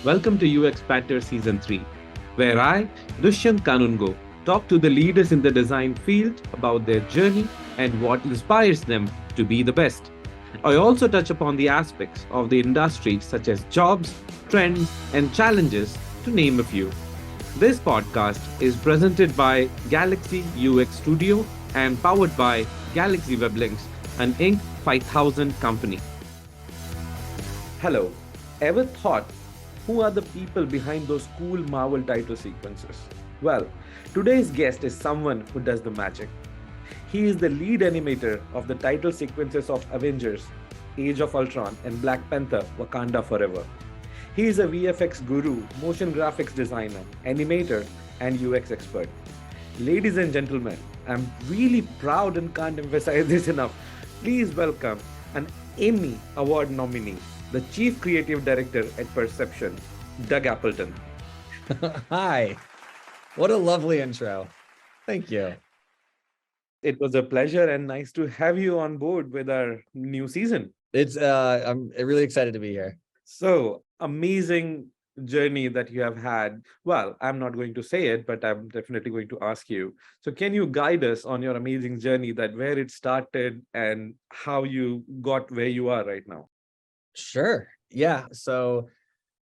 Welcome to UX Panther Season 3, where I, Dushyant Kanungo, talk to the leaders in the design field about their journey and what inspires them to be the best. I also touch upon the aspects of the industry such as jobs, trends, and challenges, to name a few. This podcast is presented by Galaxy UX Studio and powered by Galaxy Weblinks, an Inc. 5000 company. Hello. Ever thought who are the people behind those cool Marvel title sequences? Well, today's guest is someone who does the magic. He is the lead animator of the title sequences of Avengers, Age of Ultron, and Black Panther, Wakanda Forever. He is a VFX guru, motion graphics designer, animator, and UX expert. Ladies and gentlemen, I'm really proud and can't emphasize this enough. Please welcome an Emmy Award nominee, the Chief Creative Director at Perception, Doug Appleton. Hi. What a lovely intro. Thank you. It was a pleasure and nice to have you on board with our new season. I'm really excited to be here. So, amazing journey that you have had. Well, I'm not going to say it, but I'm definitely going to ask you. So, can you guide us on your amazing journey, that where it started and how you got where you are right now? Sure. Yeah. So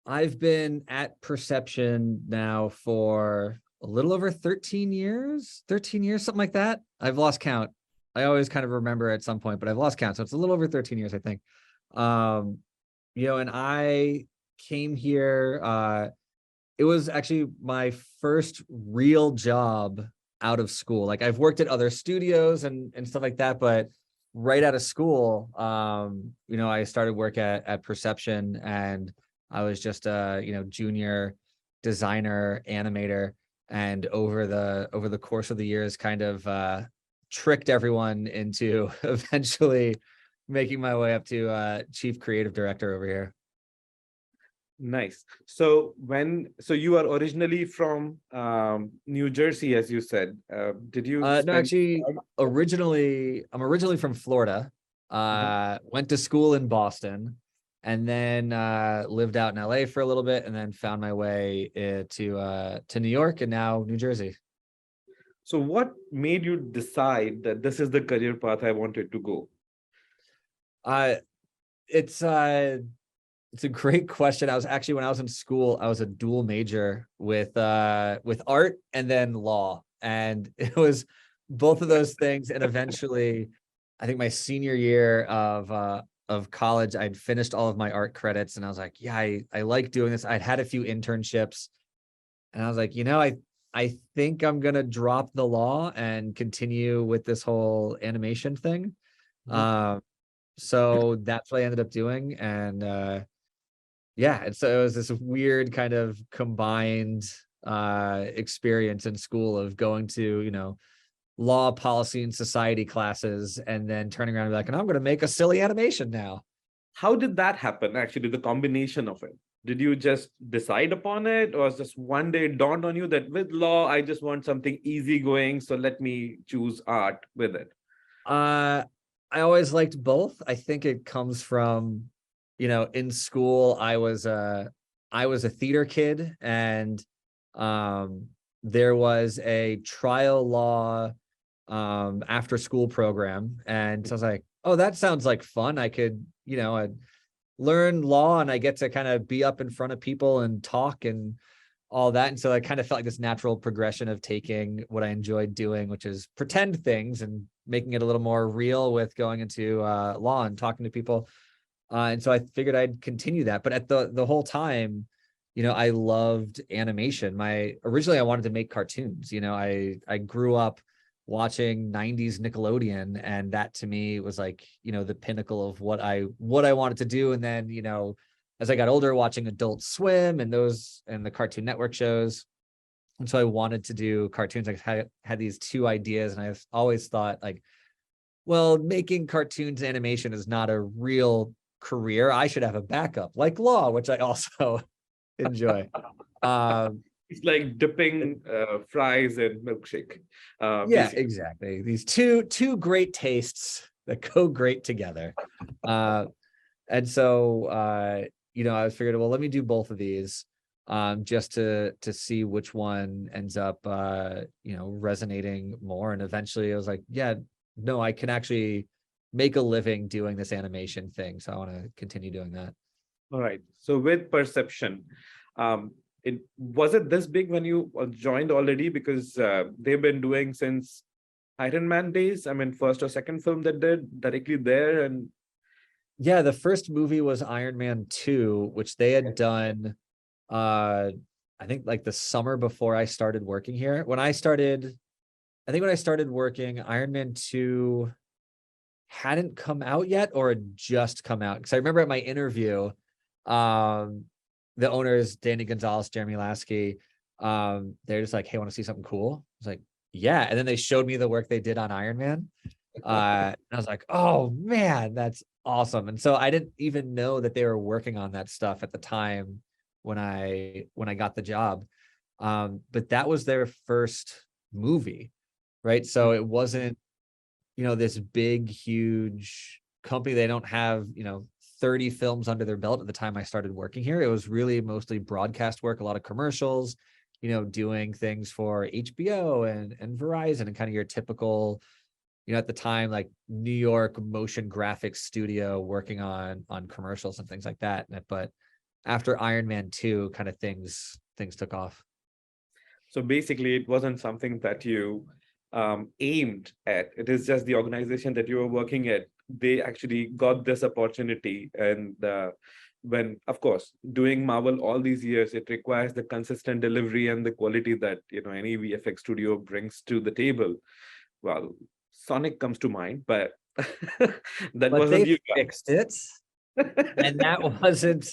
I've been at Perception now for a little over 13 years, something like that. I've lost count. I always kind of remember at some point, but I've lost count. So it's a little over 13 years, I think. And I came here, it was actually my first real job out of school. Like I've worked at other studios and stuff like that, but right out of school, I started work at Perception, and I was just a junior designer, animator, and over the course of the years, kind of tricked everyone into eventually making my way up to chief creative director over here. Nice. So you are originally from New Jersey, as you said. Did you? No, actually, I'm originally from Florida. Went to school in Boston, and then lived out in LA for a little bit, and then found my way to New York, and now New Jersey. So what made you decide that this is the career path I wanted to go? It's a great question. When I was in school, I was a dual major with art and then law. And it was both of those things. And eventually, I think my senior year of college, I'd finished all of my art credits, and I was like, yeah, I like doing this. I'd had a few internships, and I was like, I think I'm gonna drop the law and continue with this whole animation thing. So that's what I ended up doing. And and so it was this weird kind of combined experience in school of going to, law, policy, and society classes, and then turning around and be like, and I'm going to make a silly animation now. How did that happen, actually, the combination of it? Did you just decide upon it, or just one day it dawned on you that with law, I just want something easygoing, so let me choose art with it? I always liked both. I think it comes from, in school, I was a theater kid, and there was a trial law after school program. And so I was like, oh, that sounds like fun. I could, I'd learn law, and I get to kind of be up in front of people and talk and all that. And so I kind of felt like this natural progression of taking what I enjoyed doing, which is pretend things, and making it a little more real with going into law and talking to people. And so I figured I'd continue that. But at the whole time, I loved animation. Originally I wanted to make cartoons. I grew up watching 90s Nickelodeon, and that to me was like, the pinnacle of what I wanted to do. And then, as I got older, watching Adult Swim and the Cartoon Network shows. And so I wanted to do cartoons. I had these two ideas, and I've always thought like, well, making cartoons animation is not a real career. I should have a backup like law, which I also enjoy. It's like dipping fries in milkshake. Basically. Exactly. These two great tastes that go great together. And so I was figured, well, let me do both of these, just to see which one ends up, resonating more. And eventually I was like, yeah, no, I can actually make a living doing this animation thing. So I want to continue doing that. All right. So with Perception, it was it this big when you joined already? Because they've been doing since Iron Man days. I mean, first or second film that did directly there, and Yeah, the first movie was Iron Man 2, which they had done, I think like the summer before I started working here. I think when I started working, Iron Man 2 hadn't come out yet or had just come out. Because I remember at my interview, the owners, Danny Gonzalez, Jeremy Lasky, they're just like, hey, want to see something cool? I was like, yeah. And then they showed me the work they did on Iron Man. And I was like, oh man, that's awesome. And so I didn't even know that they were working on that stuff at the time when I got the job. But that was their first movie, right? So it wasn't, this big, huge company. They don't have, 30 films under their belt at the time I started working here. It was really mostly broadcast work, a lot of commercials, doing things for HBO and Verizon, and kind of your typical, at the time, like New York motion graphics studio working on commercials and things like that. But after Iron Man 2, kind of things took off. so basically, it wasn't something that you aimed at. It is just the organization that you were working at. They actually got this opportunity, and when, of course, doing Marvel all these years, it requires the consistent delivery and the quality that any VFX studio brings to the table. Well, Sonic comes to mind, but that But wasn't they you fixed it, and that wasn't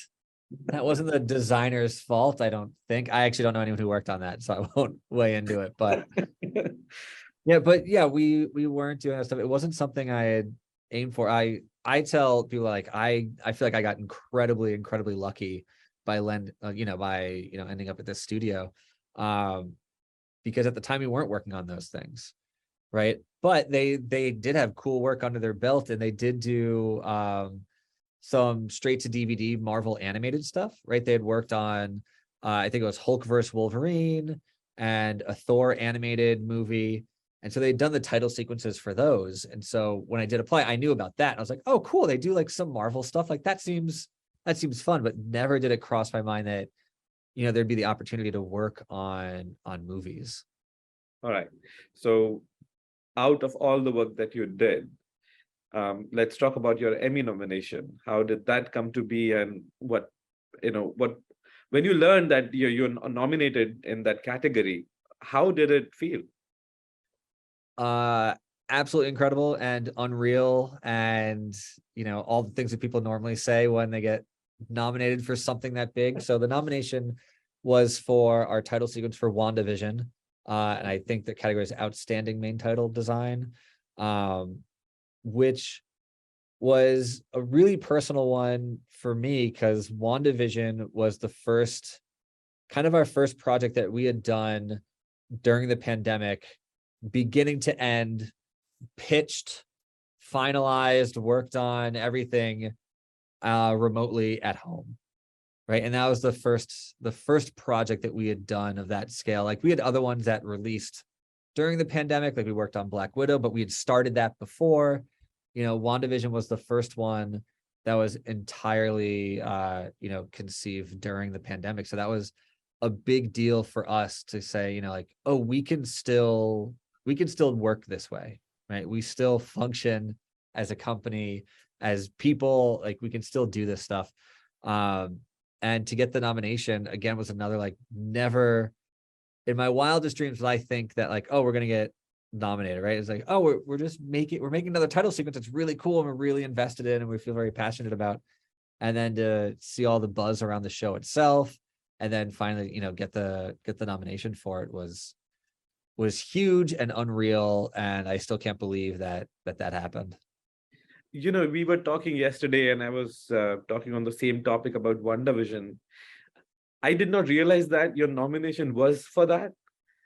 the designer's fault. I don't think. I actually don't know anyone who worked on that, so I won't weigh into it. But yeah, we weren't doing that stuff. It wasn't something I had aimed for. I tell people, like, I feel like I got incredibly lucky by ending up at this studio, because at the time we weren't working on those things, right? But they did have cool work under their belt, and they did do some straight to DVD Marvel animated stuff, right? They had worked on, I think it was Hulk versus Wolverine and a Thor animated movie. And so they'd done the title sequences for those. And so when I did apply, I knew about that. I was like, oh, cool. They do like some Marvel stuff. Like that seems fun, but never did it cross my mind that, there'd be the opportunity to work on movies. All right. So out of all the work that you did, let's talk about your Emmy nomination. How did that come to be, and what when you learned that you're nominated in that category, how did it feel? Absolutely incredible and unreal, and all the things that people normally say when they get nominated for something that big. So the nomination was for our title sequence for WandaVision, and I think the category is outstanding main title design, which was a really personal one for me because WandaVision was the first, kind of our first project that we had done during the pandemic, beginning to end, pitched, finalized, worked on everything remotely at home, right? And that was the first project that we had done of that scale. Like we had other ones that released during the pandemic, like we worked on Black Widow, but we had started that before. WandaVision was the first one that was entirely conceived during the pandemic. So that was a big deal for us to say, like, oh, we can still work this way, right? We still function as a company, as people, like we can still do this stuff. And to get the nomination again was another, like, never in my wildest dreams did I think that, like, oh, we're gonna get nominated, right? It's like, oh, we're making another title sequence that's really cool and we're really invested in and we feel very passionate about. And then to see all the buzz around the show itself, and then finally, get the nomination for it was huge and unreal. And I still can't believe that happened. We were talking yesterday, and I was talking on the same topic about WandaVision. I did not realize that your nomination was for that.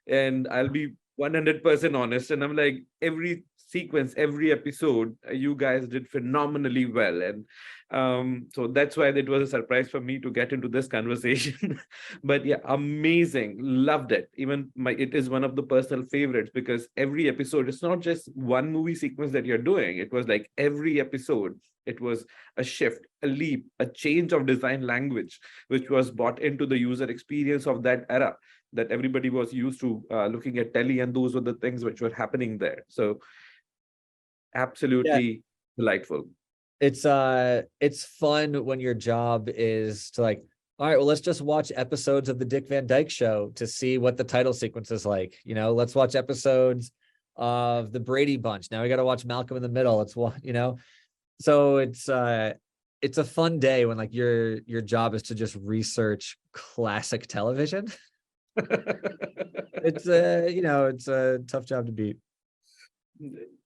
And I'll be 100% honest. And I'm like, every sequence, every episode, you guys did phenomenally well. And So that's why it was a surprise for me to get into this conversation. But yeah, amazing, loved it. Even it is one of the personal favorites, because every episode, it's not just one movie sequence that you're doing. It was like every episode, it was a shift, a leap, a change of design language, which was brought into the user experience of that era, that everybody was used to looking at telly, and those were the things which were happening there. So Yeah, absolutely delightful. it's fun when your job is to like, all right, well, let's just watch episodes of the Dick Van Dyke Show to see what the title sequence is like. Let's watch episodes of the Brady Bunch. Now we got to watch Malcolm in the Middle. Let's watch, so it's a fun day when like your job is to just research classic television. It's it's a tough job to beat.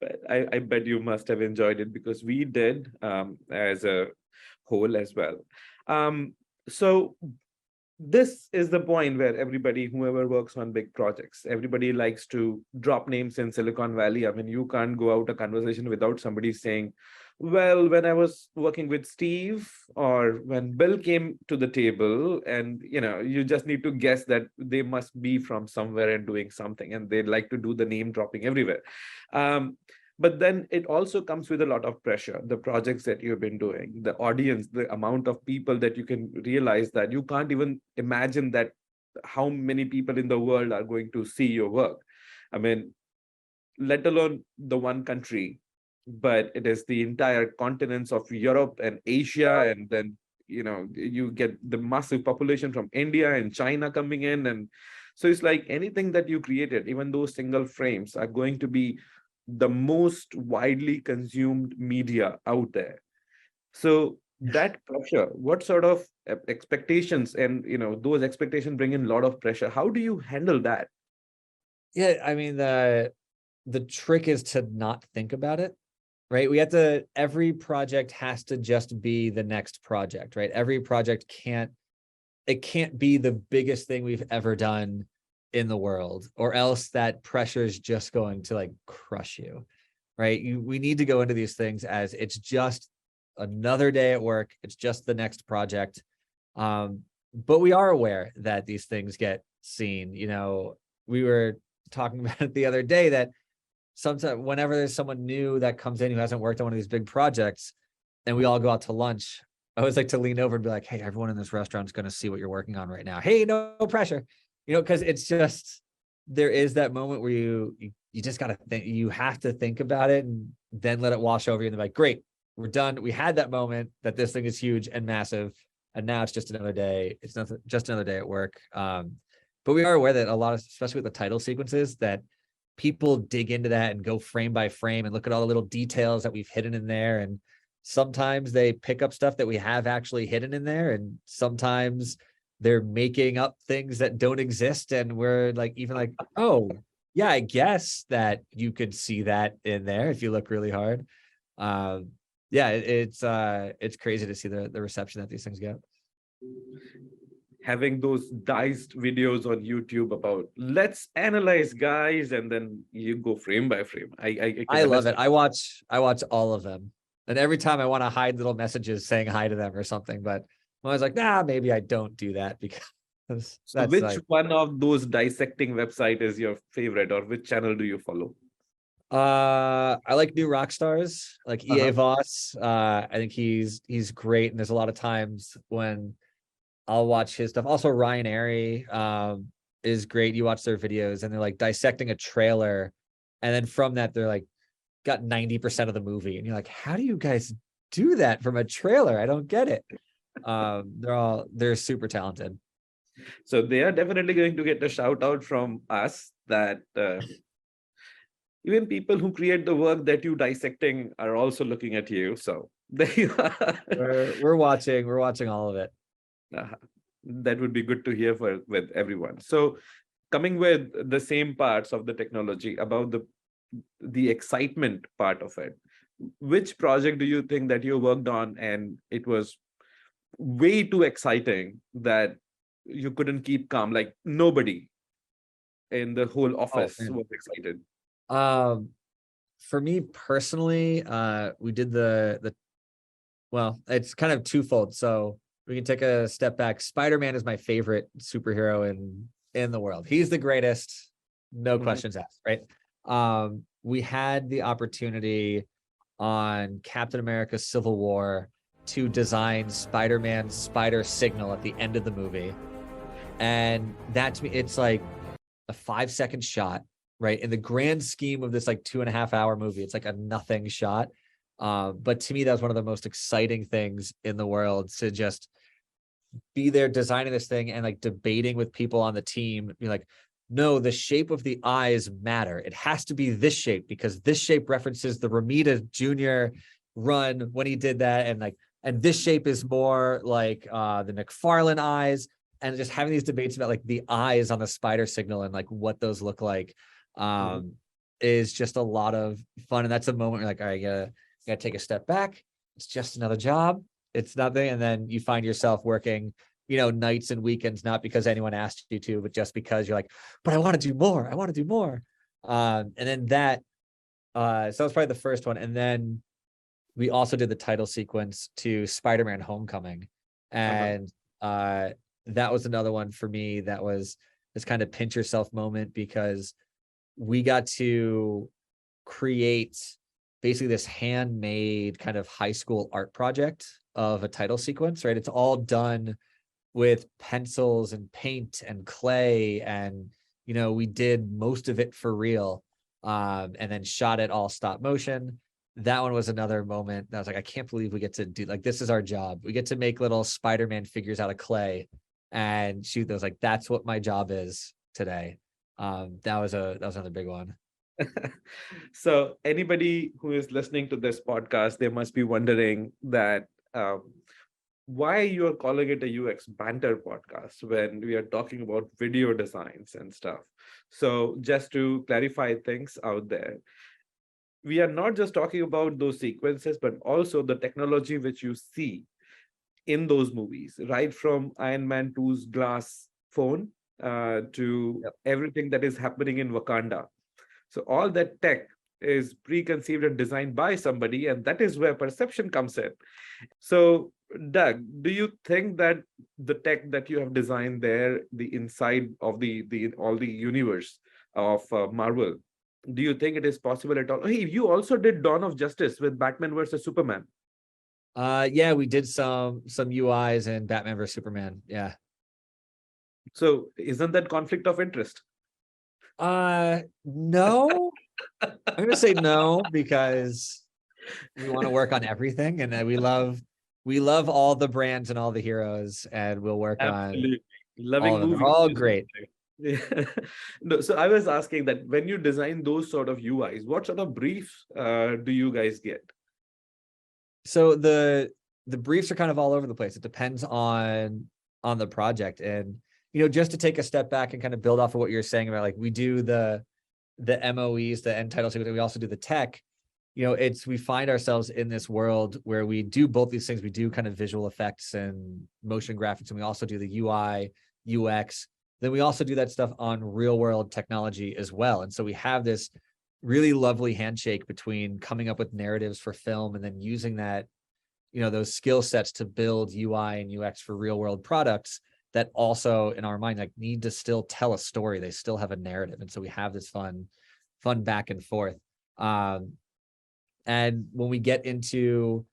But I bet you must have enjoyed it, because we did, as a whole as well. So this is the point where everybody, whoever works on big projects, everybody likes to drop names in Silicon Valley. I mean, you can't go out a conversation without somebody saying, well, when I was working with Steve, or when Bill came to the table, and you just need to guess that they must be from somewhere and doing something, and they like to do the name dropping everywhere. But then it also comes with a lot of pressure, the projects that you've been doing, the audience, the amount of people that you can realize that you can't even imagine that how many people in the world are going to see your work. I mean, let alone the one country, but it is the entire continents of Europe and Asia. And then you get the massive population from India and China coming in. And so it's like anything that you created, even those single frames, are going to be the most widely consumed media out there. So that pressure, what sort of expectations, and those expectations bring in a lot of pressure. How do you handle that? Yeah, I mean, the trick is to not think about it, right? Every project has to just be the next project, right? Every project can't be the biggest thing we've ever done in the world, or else that pressure is just going to like crush you, right? We need to go into these things as it's just another day at work. It's just the next project. But we are aware that these things get seen. We were talking about it the other day that sometimes whenever there's someone new that comes in who hasn't worked on one of these big projects, and we all go out to lunch, I always like to lean over and be like, hey, everyone in this restaurant is going to see what you're working on right now. Hey, no pressure, because it's just, there is that moment where you just got to think, you have to think about it and then let it wash over you. And they're like, great, we're done. We had that moment that this thing is huge and massive. And now it's just another day. It's not just another day at work. But we are aware that a lot of, especially with the title sequences, that people dig into that and go frame by frame and look at all the little details that we've hidden in there. And sometimes they pick up stuff that we have actually hidden in there. And sometimes they're making up things that don't exist. And we're like, even like, oh, yeah, I guess that you could see that in there if you look really hard. Yeah, it's crazy to see the reception that these things get. Having those diced videos on YouTube about let's analyze, guys, and then you go frame by frame. I love it. I watch all of them, and every time I want to hide little messages saying hi to them or something, but I was like, nah, maybe I don't do that, because So that's which like, one of those dissecting website is your favorite, or which channel do you follow? I like New Rock Stars, like EA Voss. I think he's great, and there's a lot of times when I'll watch his stuff. Also, Ryan Airy is great. You watch their videos and they're like dissecting a trailer, and then from that they're like got 90% of the movie, and you're like, how do you guys do that from a trailer? I don't get it. They're super talented. So they are definitely going to get a shout out from us, that even people who create the work that you dissecting are also looking at you. So there you are. We're watching all of it. That would be good to hear with everyone. So coming with the same parts of the technology, about the excitement part of it, which project do you think that you worked on and it was way too exciting that you couldn't keep calm, like nobody in the whole office was excited? For me personally, we did the Well, it's kind of twofold. So we can take a step back. Spider-Man is my favorite superhero in the world. He's the greatest, no questions asked, right? We had the opportunity on Captain America Civil War to design Spider-Man's spider signal at the end of the movie. And that to me, it's like a 5-second shot, right? In the grand scheme of this like 2.5-hour movie, it's like a nothing shot. But to me, that was one of the most exciting things in the world, to just be there designing this thing and like debating with people on the team, be like, no, the shape of the eyes matter. It has to be this shape because this shape references the Romita Jr. run when he did that. And this shape is more like the McFarlane eyes. And just having these debates about like the eyes on the spider signal and like what those look like is just a lot of fun. And that's a moment you're like, all right, you gotta take a step back. It's just another job. It's nothing. And then you find yourself working, nights and weekends, not because anyone asked you to, but just because you're like, but I want to do more. I want to do more. And then that, so that's probably the first one. And then we also did the title sequence to Spider-Man Homecoming. And that was another one for me that was this kind of pinch yourself moment, because we got to create basically this handmade kind of high school art project of a title sequence, right? It's all done with pencils and paint and clay. And, we did most of it for real, and then shot it all stop motion. That one was another moment that I was like, I can't believe we get to do, like, this is our job. We get to make little Spider-Man figures out of clay and shoot those. Like, that's what my job is today. That was another big one. So anybody who is listening to this podcast, they must be wondering that why you are calling it a UX banter podcast when we are talking about video designs and stuff. So just to clarify things out there, we are not just talking about those sequences, but also the technology which you see in those movies, right from Iron Man 2's glass phone to everything that is happening in Wakanda. So all that tech is preconceived and designed by somebody, and that is where perception comes in. So, Doug, do you think that the tech that you have designed there, the inside of the all the universe of Marvel, do you think it is possible at all? Hey, you also did Dawn of Justice with Batman versus Superman. Yeah, we did some UIs in Batman vs Superman. Yeah. So isn't that conflict of interest? No. I'm gonna say no, because we want to work on everything, and we love all the brands and all the heroes, and we'll work Absolutely. on Loving all of them. movies. They're all great. Yeah. No, so I was asking that when you design those sort of UIs, what sort of briefs do you guys get? So the briefs are kind of all over the place. It depends on the project. And just to take a step back and kind of build off of what you're saying about, like, we do the MOEs, the end title sequence, we also do the tech. We find ourselves in this world where we do both these things. We do kind of visual effects and motion graphics, and we also do the UI, UX. Then we also do that stuff on real world technology as well. And so we have this really lovely handshake between coming up with narratives for film and then using that, those skill sets to build UI and UX for real world products that also, in our mind, like, need to still tell a story. They still have a narrative. And so we have this fun back and forth. And when we get into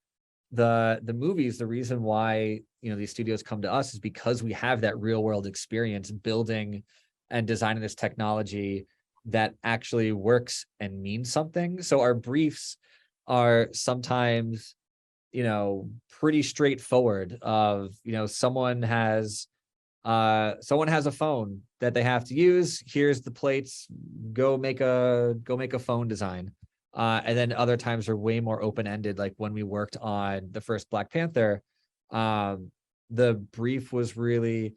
the movies, the reason why these studios come to us is because we have that real world experience building and designing this technology that actually works and means something. So our briefs are sometimes pretty straightforward. Of someone has a phone that they have to use. Here's the plates. Go make a phone design. And then other times are way more open-ended. Like when we worked on the first Black Panther, the brief was really,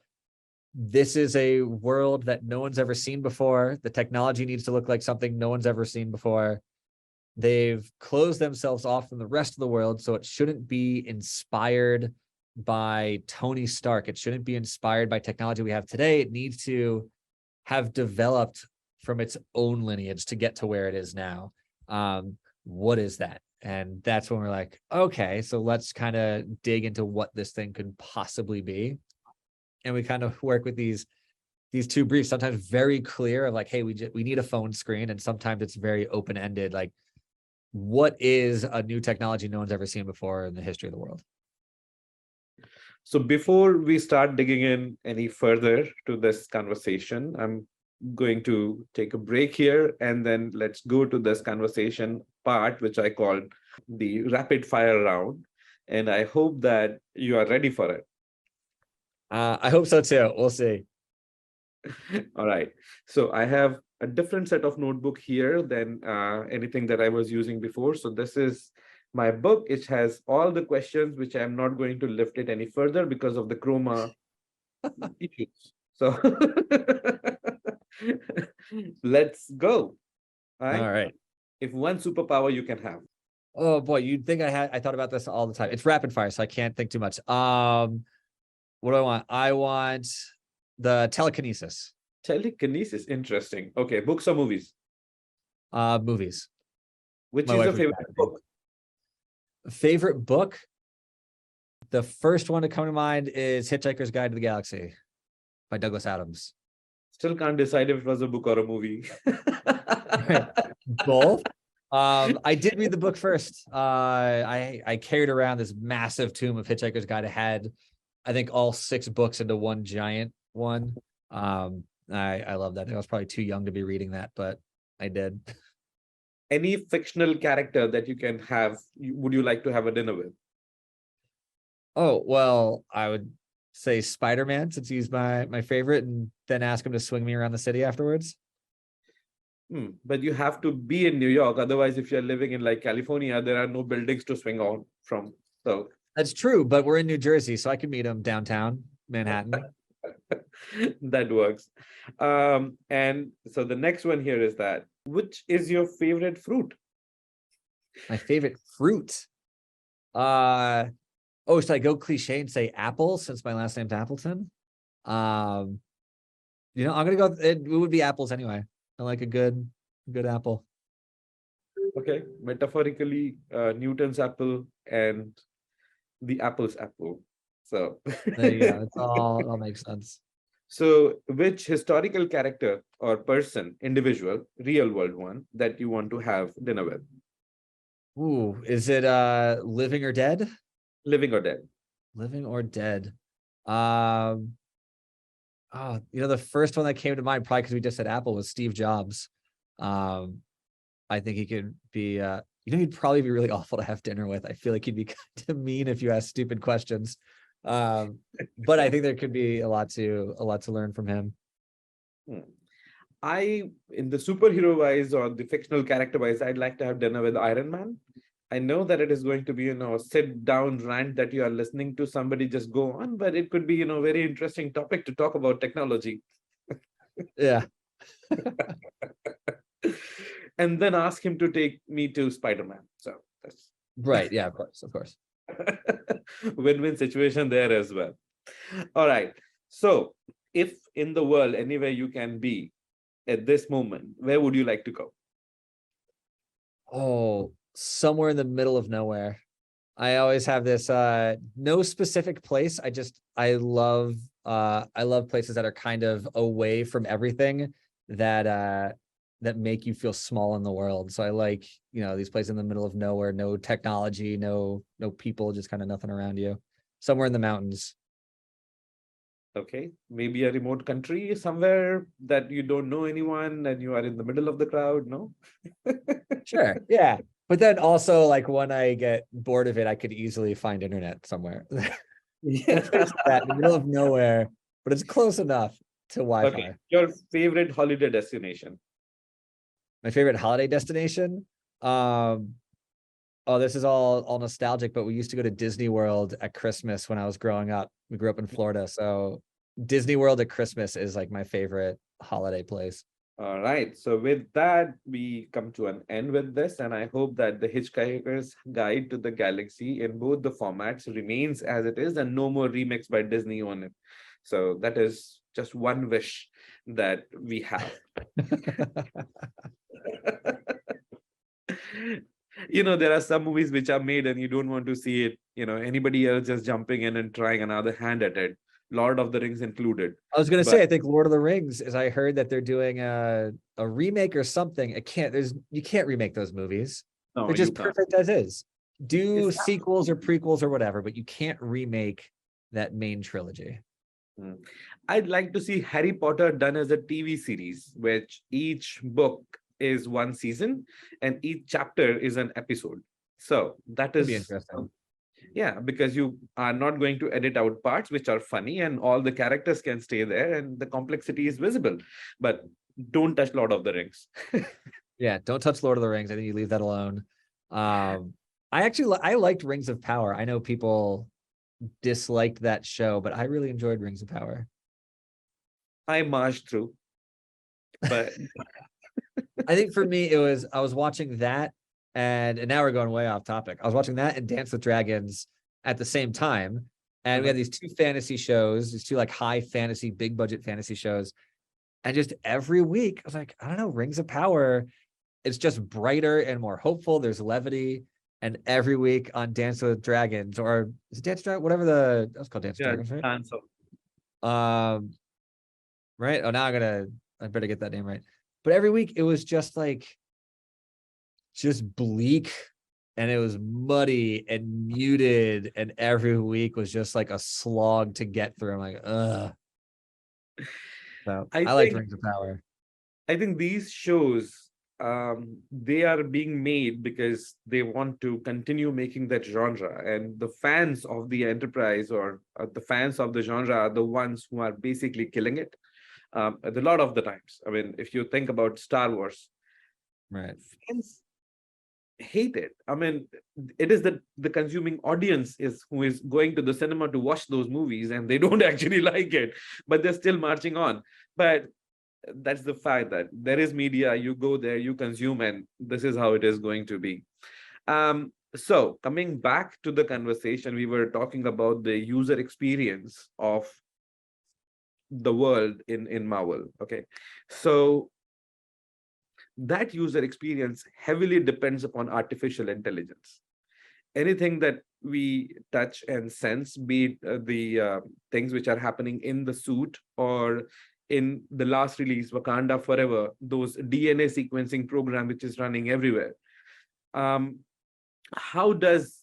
this is a world that no one's ever seen before. The technology needs to look like something no one's ever seen before. They've closed themselves off from the rest of the world, so it shouldn't be inspired by Tony Stark. It shouldn't be inspired by technology we have today. It needs to have developed from its own lineage to get to where it is now. What is that? And that's when we're like, okay, so let's kind of dig into what this thing could possibly be. And we kind of work with these two briefs, sometimes very clear of like, hey, we need a phone screen. And sometimes it's very open-ended, like, what is a new technology no one's ever seen before in the history of the world? So before we start digging in any further to this conversation, I'm going to take a break here, and then let's go to this conversation part, which I called the rapid fire round. And I hope that you are ready for it. I hope so too. We'll see. All right. So I have a different set of notebook here than anything that I was using before. So this is my book. It has all the questions, which I'm not going to lift it any further because of the chroma issues. So let's go. All All right. right. If one superpower you can have. Oh boy, you'd think I thought about this all the time. It's rapid fire, so I can't think too much. What do I want? I want the telekinesis. Telekinesis, interesting. Okay, books or movies? Movies. Which My is wife your would favorite back me. book? Favorite book? The first one to come to mind is Hitchhiker's Guide to the Galaxy by Douglas Adams. Still can't decide if it was a book or a movie. Both. I did read the book first. I carried around this massive tome of Hitchhiker's Guide. I had, I think, all 6 books into one giant one. I love that. I was probably too young to be reading that, but I did. Any fictional character that you can have, would you like to have a dinner with? Oh, well, I would say Spider-Man, since he's my favorite, and then ask him to swing me around the city afterwards. But you have to be in New York. Otherwise, if you're living in like California, there are no buildings to swing on from. So That's true, but we're in New Jersey, so I could meet him downtown Manhattan. that works. And so the next one here is that, which is your favorite fruit? My favorite fruit. Should I go cliche and say apple since my last name's Appleton? I'm gonna go. It would be apples anyway. I like a good apple. Okay, metaphorically, Newton's apple and the apple's apple. So There you go. It all makes sense. so which historical character or person, individual, real world one that you want to have dinner with? Ooh, is it living or dead? Living or dead? Living or dead? The first one that came to mind, probably because we just said Apple, was Steve Jobs. I think he could be he'd probably be really awful to have dinner with. I feel like he'd be kind of mean if you ask stupid questions. But I think there could be a lot to learn from him. In the superhero wise or the fictional character wise, I'd like to have dinner with Iron Man. I know that it is going to be, a sit down rant that you are listening to somebody just go on, but it could be, very interesting topic to talk about technology. Yeah. And then ask him to take me to Spider-Man. So that's right. Yeah, of course. Win-win situation there as well. All right. So if in the world, anywhere you can be at this moment, where would you like to go? Oh, somewhere in the middle of nowhere. I always have this no specific place. I love places that are kind of away from everything that make you feel small in the world. So I like, these places in the middle of nowhere, no technology, no people, just kind of nothing around you. Somewhere in the mountains. Okay, maybe a remote country somewhere that you don't know anyone and you are in the middle of the crowd, no? Sure, yeah. But then also, like, when I get bored of it, I could easily find internet somewhere. Yeah. That in the middle of nowhere, but it's close enough to Wi-Fi. Okay, your favorite holiday destination? My favorite holiday destination? This is all nostalgic, but we used to go to Disney World at Christmas when I was growing up. We grew up in Florida, so Disney World at Christmas is like my favorite holiday place. All right. So with that, we come to an end with this, and I hope that the Hitchhiker's Guide to the Galaxy in both the formats remains as it is, and no more remix by Disney on it. So that is just one wish that we have. There are some movies which are made and you don't want to see it, anybody else just jumping in and trying another hand at it, Lord of the Rings included. I was gonna But say, I think Lord of the Rings, as I heard that they're doing a remake or something. You can't remake those movies. no, They're you just can't. perfect as is. Do It's sequels or prequels or whatever, but you can't remake that main trilogy. Mm. I'd like to see Harry Potter done as a TV series, which each book is one season and each chapter is an episode. So that Could be is, interesting. yeah, because you are not going to edit out parts which are funny and all the characters can stay there and the complexity is visible. But don't touch Lord of the Rings. Yeah, don't touch Lord of the Rings. I think you leave that alone. I liked Rings of Power. I know people disliked that show, but I really enjoyed Rings of Power. I marched through, but I think for me, I was watching that, and now we're going way off topic. I was watching that and Dance with Dragons at the same time. And we had these two fantasy shows, these two like high fantasy, big budget fantasy shows. And just every week, I was like, I don't know, Rings of Power, it's just brighter and more hopeful. There's levity. And every week on Dance with Dragons, or is it Dance with Dragons? Whatever that was called, Dance with yeah, Dragons, right? answer. Right. Oh, now I better get that name right. But every week it was just like just bleak and it was muddy and muted, and every week was just like a slog to get through. I'm like, ugh. So I I liked think Rings of Power. I think these shows, they are being made because they want to continue making that genre, and the fans of the enterprise or the fans of the genre are the ones who are basically killing it. A lot of the times, I mean, if you think about Star Wars, Right. fans hate it. I mean, it is the consuming audience is who is going to the cinema to watch those movies, and they don't actually like it, but they're still marching on. But that's the fact that there is media, you go there, you consume, and this is how it is going to be. So coming back to the conversation, we were talking about the user experience of the world in Marvel. Okay, so that user experience heavily depends upon artificial intelligence. Anything that we touch and sense, be it the things which are happening in the suit or in the last release, Wakanda Forever, those DNA sequencing program which is running everywhere. Um, how does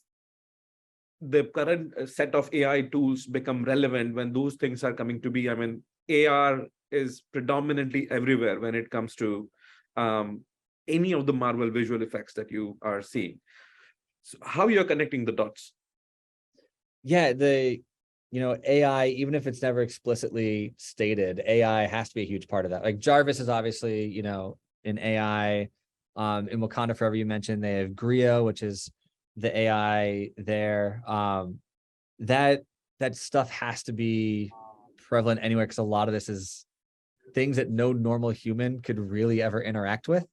the current set of AI tools become relevant when those things are coming to be? I mean, AR is predominantly everywhere when it comes to um, any of the Marvel visual effects that you are seeing. So how you're connecting the dots? Yeah, AI, even if it's never explicitly stated, AI has to be a huge part of that. Like Jarvis is obviously, an AI. In Wakanda Forever, you mentioned they have Griot, which is the AI there. That that stuff has to be prevalent anywhere because a lot of this is things that no normal human could really ever interact with.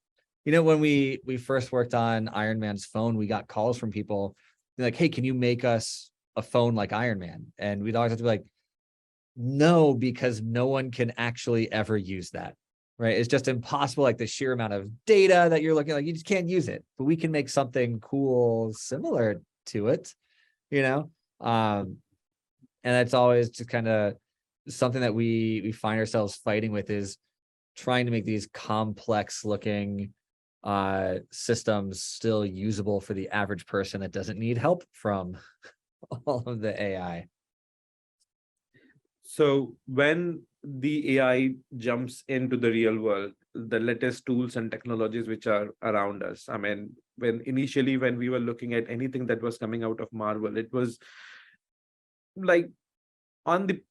When we first worked on Iron Man's phone, we got calls from people like, "Hey, can you make us a phone like Iron Man?" And we'd always have to be like, "No," because no one can actually ever use that. Right? It's just impossible. Like the sheer amount of data that you're looking at, like you just can't use it. But we can make something cool similar to it, you know. And that's always just kind of something that we find ourselves fighting with, is trying to make these complex looking systems still usable for the average person that doesn't need help from all of the AI. So when the AI jumps into the real world, the latest tools and technologies which are around us, I mean, when we were looking at anything that was coming out of Marvel, it was like on the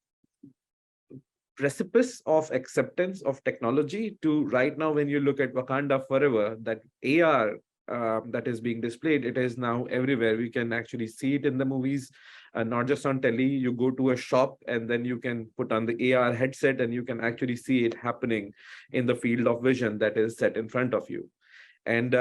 precipice of acceptance of technology to right now, when you look at Wakanda Forever, that AR that is being displayed, it is now everywhere. We can actually see it in the movies, not just on telly. You go to a shop and then you can put on the AR headset and you can actually see it happening in the field of vision that is set in front of you. And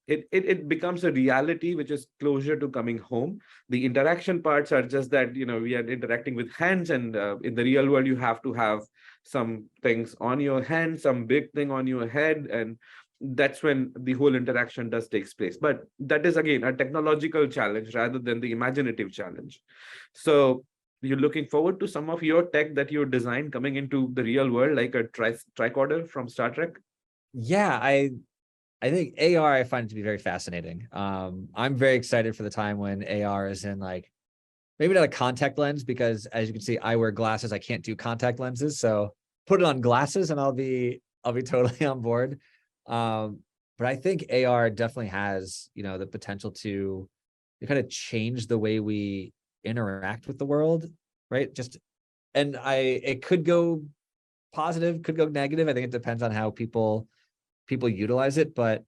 it becomes a reality which is closer to coming home. The interaction parts are just that we are interacting with hands, and in the real world you have to have some things on your hand, some big thing on your head, and that's when the whole interaction does takes place. But that is again a technological challenge rather than the imaginative challenge. So you're looking forward to some of your tech that you designed coming into the real world, like a tricorder from Star Trek? Yeah, I think AR I find it to be very fascinating. I'm very excited for the time when AR is in like maybe not a contact lens, because as you can see, I wear glasses. I can't do contact lenses, so put it on glasses and I'll be totally on board. But I think AR definitely has, you know, the potential to kind of change the way we interact with the world, right? Just and it could go positive, could go negative. I think it depends on how people utilize it, but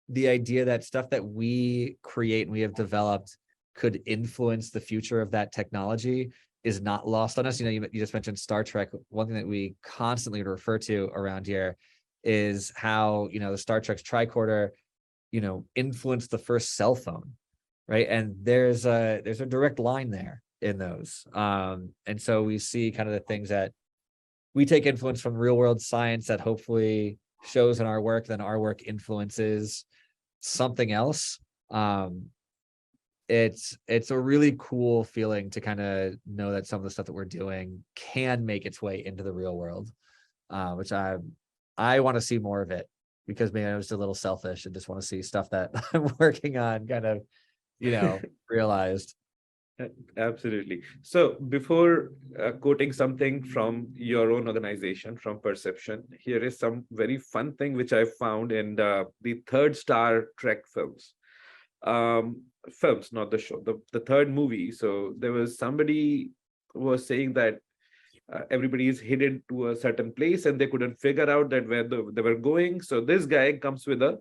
the idea that stuff that we create and we have developed could influence the future of that technology is not lost on us. You know, you just mentioned Star Trek. One thing that we constantly refer to around here is how, you know, the Star Trek's tricorder, you know, influenced the first cell phone, right? And there's a direct line there in those. And so we see kind of the things that we take influence from real world science that hopefully shows in our work, then our work influences something else. It's a really cool feeling to kind of know that some of the stuff that we're doing can make its way into the real world, which I want to see more of it, because maybe I was a little selfish and just want to see stuff that I'm working on kind of, you know, realized. Absolutely. So before quoting something from your own organization, from Perception, here is some very fun thing which I found in the third Star Trek films. Films, not the show, the third movie. So there was somebody who was saying that everybody is headed to a certain place and they couldn't figure out that where they were going. So this guy comes with a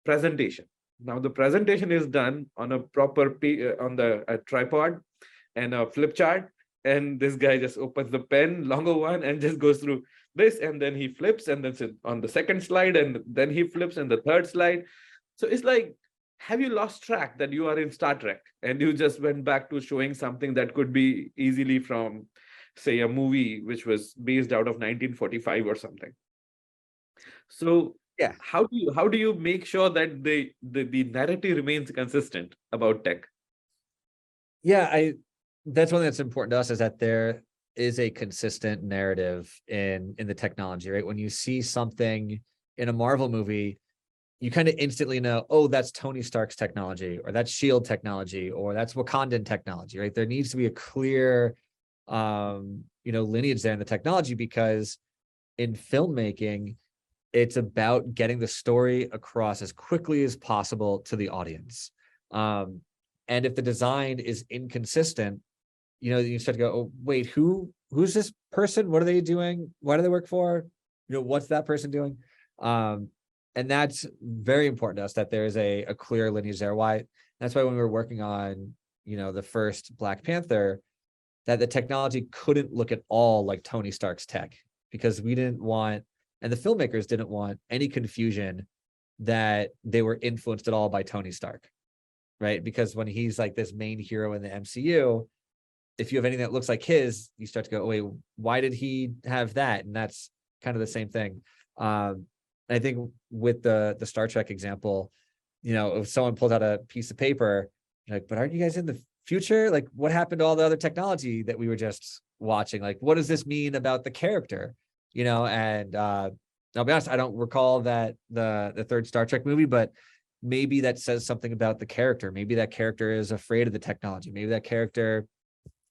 presentation. Now the presentation is done on a proper on the a tripod and a flip chart, and this guy just opens the pen, longer one, and just goes through this, and then he flips, and then on the second slide, and then he flips, and the third slide. So it's like, have you lost track that you are in Star Trek and you just went back to showing something that could be easily from, say, a movie which was based out of 1945 or something? So Yeah. how do you make sure that the narrative remains consistent about tech? Yeah, that's one thing that's important to us, is that there is a consistent narrative in the technology, right? When you see something in a Marvel movie, you kind of instantly know, oh, that's Tony Stark's technology, or that's Shield technology, or that's Wakandan technology, right? There needs to be a clear you know, lineage there in the technology, because in filmmaking, it's about getting the story across as quickly as possible to the audience. And if the design is inconsistent, you know, you start to go, oh, wait, who's this person? What are they doing? Why do they work for? You know, what's that person doing? And that's very important to us, that there's a clear lineage there. Why? That's why when we were working on, you know, the first Black Panther, that the technology couldn't look at all like Tony Stark's tech, because we didn't want, and the filmmakers didn't want any confusion that they were influenced at all by Tony Stark, right? Because when he's like this main hero in the MCU, if you have anything that looks like his, you start to go, oh, wait, why did he have that? And that's kind of the same thing. I think with the Star Trek example, you know, if someone pulled out a piece of paper, like, but aren't you guys in the future? Like, what happened to all the other technology that we were just watching? Like, what does this mean about the character? You know, and I'll be honest, I don't recall that the third Star Trek movie, but maybe that says something about the character. Maybe that character is afraid of the technology. Maybe that character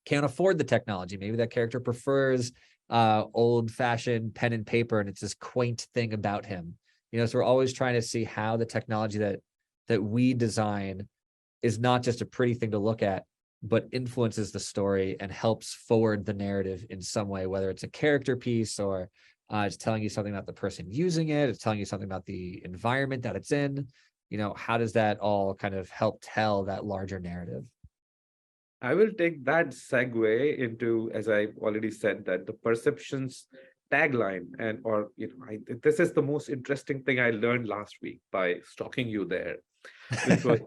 can't afford the technology. Maybe that character prefers old-fashioned pen and paper, and it's this quaint thing about him. You know, so we're always trying to see how the technology that we design is not just a pretty thing to look at, but influences the story and helps forward the narrative in some way, whether it's a character piece or it's telling you something about the person using it, it's telling you something about the environment that it's in. You know, how does that all kind of help tell that larger narrative? I will take that segue into, as I already said, that the perceptions tagline, and or you know, this is the most interesting thing I learned last week by stalking you there, which was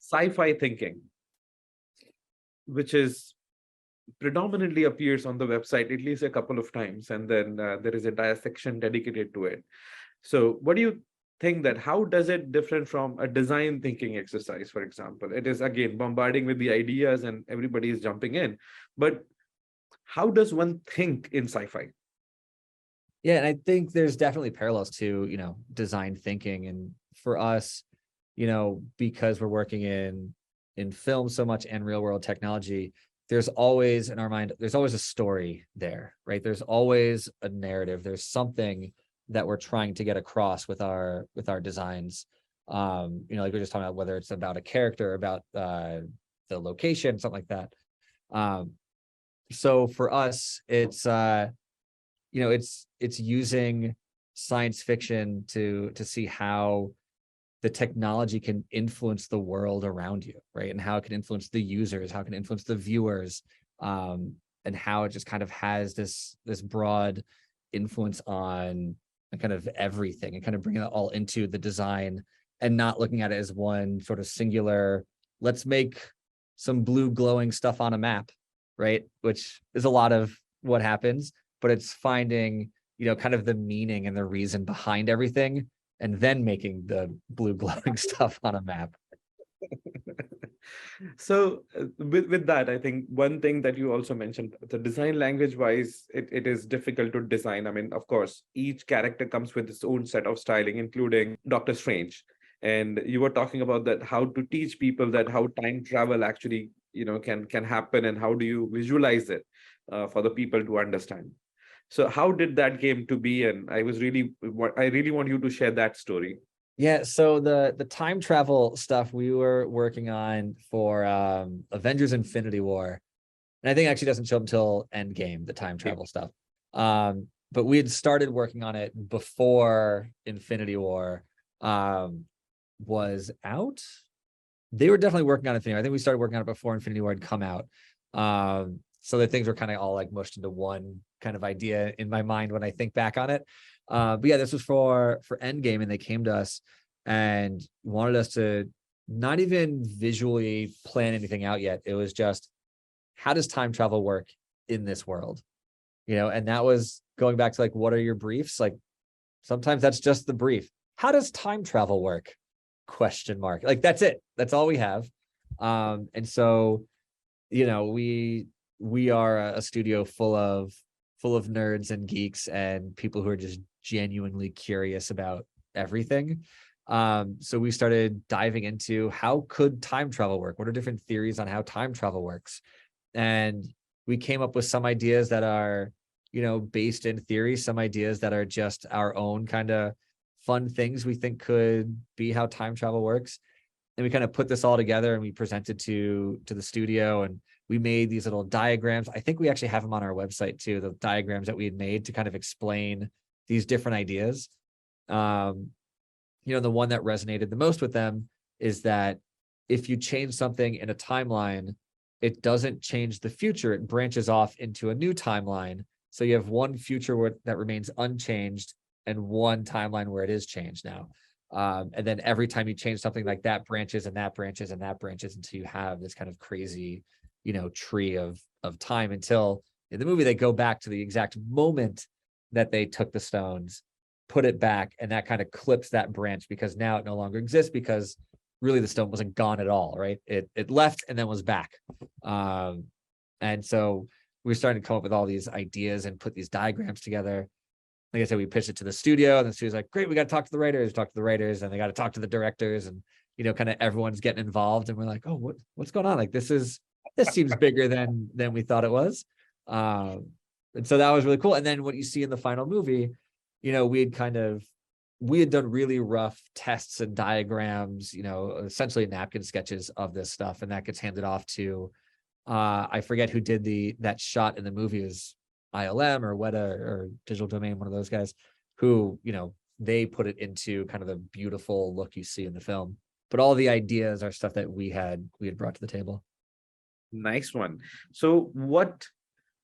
sci-fi thinking, which is predominantly appears on the website at least a couple of times, and then there is a entire section dedicated to it. So what do you think that how does it different from a design thinking exercise, for example? It is again bombarding with the ideas and everybody is jumping in. But how does one think in sci-fi? Yeah, and I think there's definitely parallels to, design thinking. And for us, because we're working in film so much and real world technology, there's always in our mind, there's always a story there, right? There's always a narrative. There's something that we're trying to get across with our designs. Like we are just talking about, whether it's about a character, about the location, something like that. So for us, it's it's using science fiction to see how the technology can influence the world around you, right? And how it can influence the users, how it can influence the viewers, and how it just kind of has this broad influence on kind of everything, and kind of bringing it all into the design, and not looking at it as one sort of singular, let's make some blue glowing stuff on a map, right? Which is a lot of what happens, but it's finding, kind of the meaning and the reason behind everything, and then making the blue glowing stuff on a map. So with that, I think one thing that you also mentioned, the design language wise, it is difficult to design. I mean, of course, each character comes with its own set of styling, including Doctor Strange. And you were talking about that, how to teach people that how time travel actually, can happen, and how do you visualize it for the people to understand. So how did that game to be? And I really want you to share that story. Yeah, so the time travel stuff we were working on for Avengers Infinity War, and I think it actually doesn't show up until Endgame, the time travel stuff. But we had started working on it before Infinity War was out. They were definitely working on Infinity War. I think we started working on it before Infinity War had come out. So that things were kind of all like mushed into one kind of idea in my mind when I think back on it. But yeah, this was for Endgame, and they came to us and wanted us to not even visually plan anything out yet. It was just, how does time travel work in this world? And that was going back to like, what are your briefs? Like sometimes that's just the brief. How does time travel work? Question mark. Like that's it. That's all we have. And so, we are a studio full of nerds and geeks and people who are just genuinely curious about everything. So we started diving into, how could time travel work? What are different theories on how time travel works? And we came up with some ideas that are, based in theory, some ideas that are just our own kind of fun things we think could be how time travel works. And we kind of put this all together and we presented to the studio, and we made these little diagrams. I think we actually have them on our website too, the diagrams that we had made to kind of explain these different ideas. The one that resonated the most with them is that if you change something in a timeline, it doesn't change the future. It branches off into a new timeline. So you have one future that remains unchanged and one timeline where it is changed now. And then every time you change something, like that branches and that branches and that branches until you have this kind of crazy, tree of time, until in the movie they go back to the exact moment that they took the stones, put it back, and that kind of clips that branch, because now it no longer exists, because really the stone wasn't gone at all, right? It left and then was back. And so we started to come up with all these ideas and put these diagrams together. Like I said, we pitched it to the studio, and the studio's like, great, we got to talk to the writers, and they got to talk to the directors, and kind of everyone's getting involved. And we're like, oh, what's going on? Like this seems bigger than we thought it was. And so that was really cool. And then what you see in the final movie, we had done really rough tests and diagrams, essentially napkin sketches of this stuff, and that gets handed off to I forget who did that shot in the movie. It was ILM or Weta or Digital Domain, one of those guys, who, they put it into kind of the beautiful look you see in the film. But all the ideas are stuff that we had brought to the table. Nice one. So what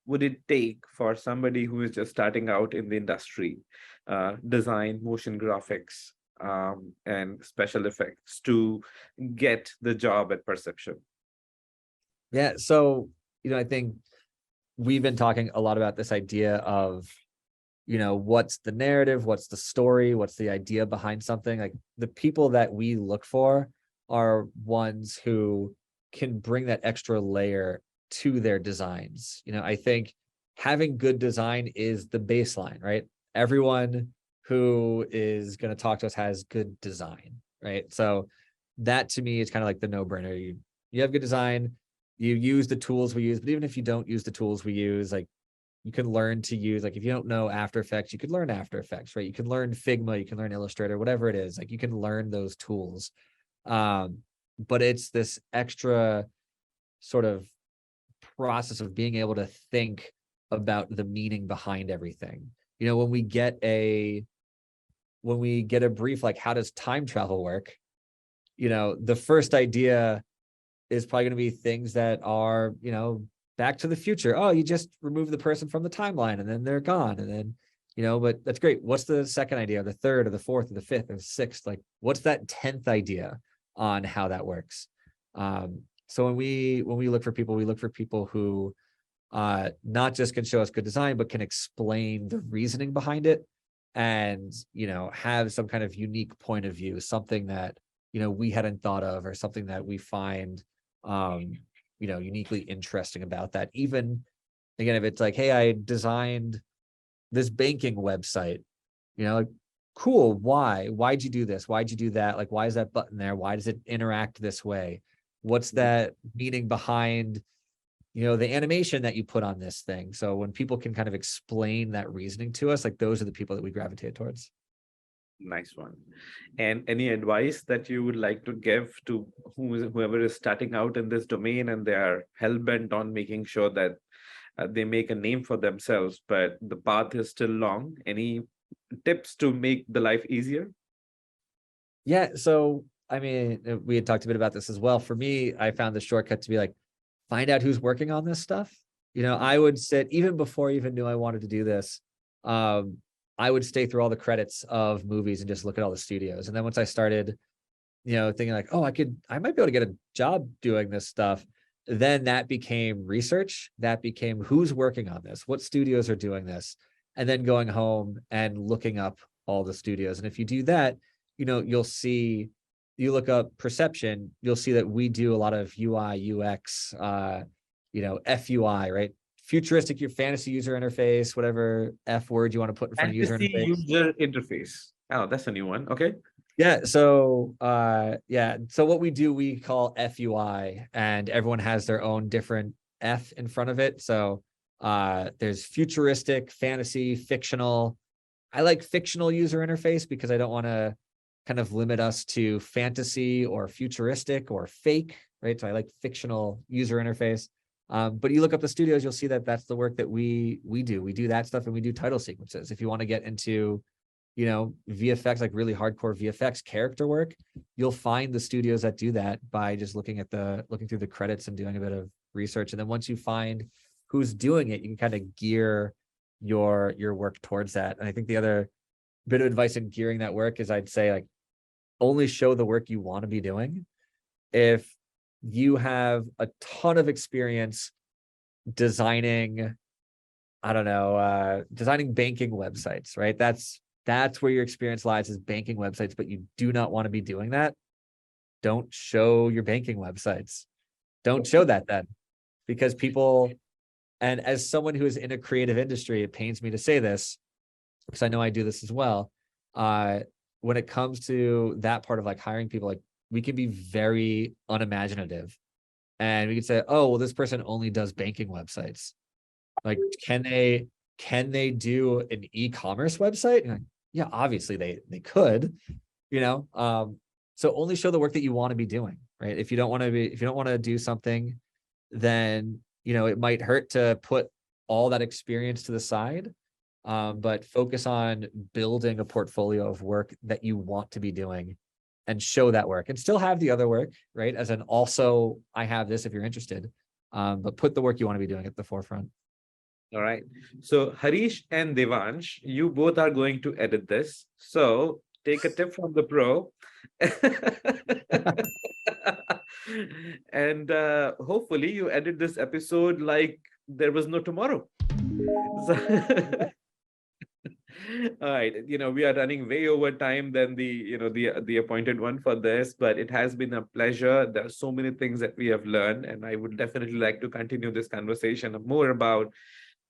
would it take for somebody who is just starting out in the industry, design, motion graphics, and special effects, to get the job at Perception? Yeah. So, I think we've been talking a lot about this idea of what's the narrative, what's the story, what's the idea behind something. Like the people that we look for are ones who can bring that extra layer to their designs. I think having good design is the baseline, right? Everyone who is going to talk to us has good design, right? So that to me is kind of like the no-brainer. You have good design, you use the tools we use, but even if you don't use the tools we use, like you can learn to use, like if you don't know After Effects, you could learn After Effects, right? You can learn Figma, you can learn Illustrator, whatever it is, like you can learn those tools. But it's this extra sort of process of being able to think about the meaning behind everything. When we get a brief, like how does time travel work? The first idea is probably going to be things that are, Back to the Future. Oh, you just remove the person from the timeline and then they're gone. And then, but that's great. What's the second idea, or the third, or the fourth, or the fifth, or the sixth? Like, what's that 10th idea on how that works? So when we look for people, we look for people who not just can show us good design, but can explain the reasoning behind it, and have some kind of unique point of view, something that we hadn't thought of, or something that we find uniquely interesting about that. Even again, if it's like, hey, I designed this banking website, like, cool, why'd you do this, why'd you do that, like why is that button there, why does it interact this way, what's that meaning behind the animation that you put on this thing? So when people can kind of explain that reasoning to us, like those are the people that we gravitate towards. Nice one. And any advice that you would like to give to whoever is starting out in this domain and they are hell-bent on making sure that they make a name for themselves, but the path is still long? Any tips to make the life easier? Yeah, so I mean, we had talked a bit about this as well. For me, I found the shortcut to be like, find out who's working on this stuff. I would sit, even before I even knew I wanted to do this, I would stay through all the credits of movies and just look at all the studios. And then once I started, thinking like, oh, I might be able to get a job doing this stuff, then that became research. That became who's working on this, what studios are doing this, and then going home and looking up all the studios. And if you do that, you'll see, you look up Perception, you'll see that we do a lot of UI, UX, FUI, right? Futuristic, your fantasy user interface, whatever F word you want to put in front of user Fantasy interface. user interface. Oh, that's a new one. Okay. Yeah. So so what we do, we call FUI, and everyone has their own different F in front of it. So there's futuristic, fantasy, fictional. I like fictional user interface because I don't want to kind of limit us to fantasy or futuristic or fake, right? So I like fictional user interface. But you look up the studios, you'll see that that's the work that we do. We do that stuff, and we do title sequences. If you want to get into, VFX, like really hardcore VFX character work, you'll find the studios that do that by just looking through the credits and doing a bit of research. And then once you find who's doing it, you can kind of gear your work towards that. And I think the other bit of advice in gearing that work is, I'd say, like, only show the work you want to be doing. If you have a ton of experience designing, I don't know, designing banking websites, right? That's where your experience lies, is banking websites, but you do not want to be doing that. Don't show your banking websites. Don't show that then, because people, and as someone who is in a creative industry, it pains me to say this, because I know I do this as well. When it comes to that part of like hiring people, like we can be very unimaginative, and we could say, oh, well, this person only does banking websites. Like, can they do an e-commerce website? And like, yeah, obviously they could, so only show the work that you want to be doing, right? If you don't want to do something, then, it might hurt to put all that experience to the side. But focus on building a portfolio of work that you want to be doing, and show that work, and still have the other work, right? As an also, I have this if you're interested, but put the work you want to be doing at the forefront. All right. So Harish and Devansh, you both are going to edit this. So take a tip from the pro. And hopefully you edit this episode like there was no tomorrow. So All right, we are running way over time than the appointed one for this, but it has been a pleasure. There are so many things that we have learned, and I would definitely like to continue this conversation more about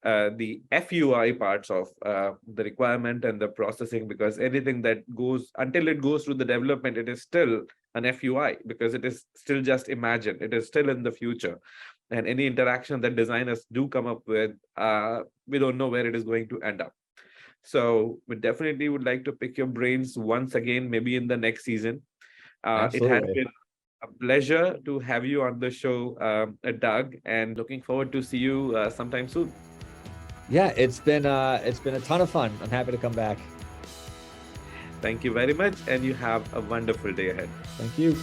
the FUI parts of the requirement and the processing, because anything that goes until it goes through the development, it is still an FUI because it is still just imagined. It is still in the future. And any interaction that designers do come up with, we don't know where it is going to end up. So we definitely would like to pick your brains once again, maybe in the next season. It has Absolutely. been a pleasure to have you on the show, Doug, and looking forward to see you sometime soon. Yeah, it's been a ton of fun. I'm happy to come back. Thank you very much, and you have a wonderful day ahead. Thank you.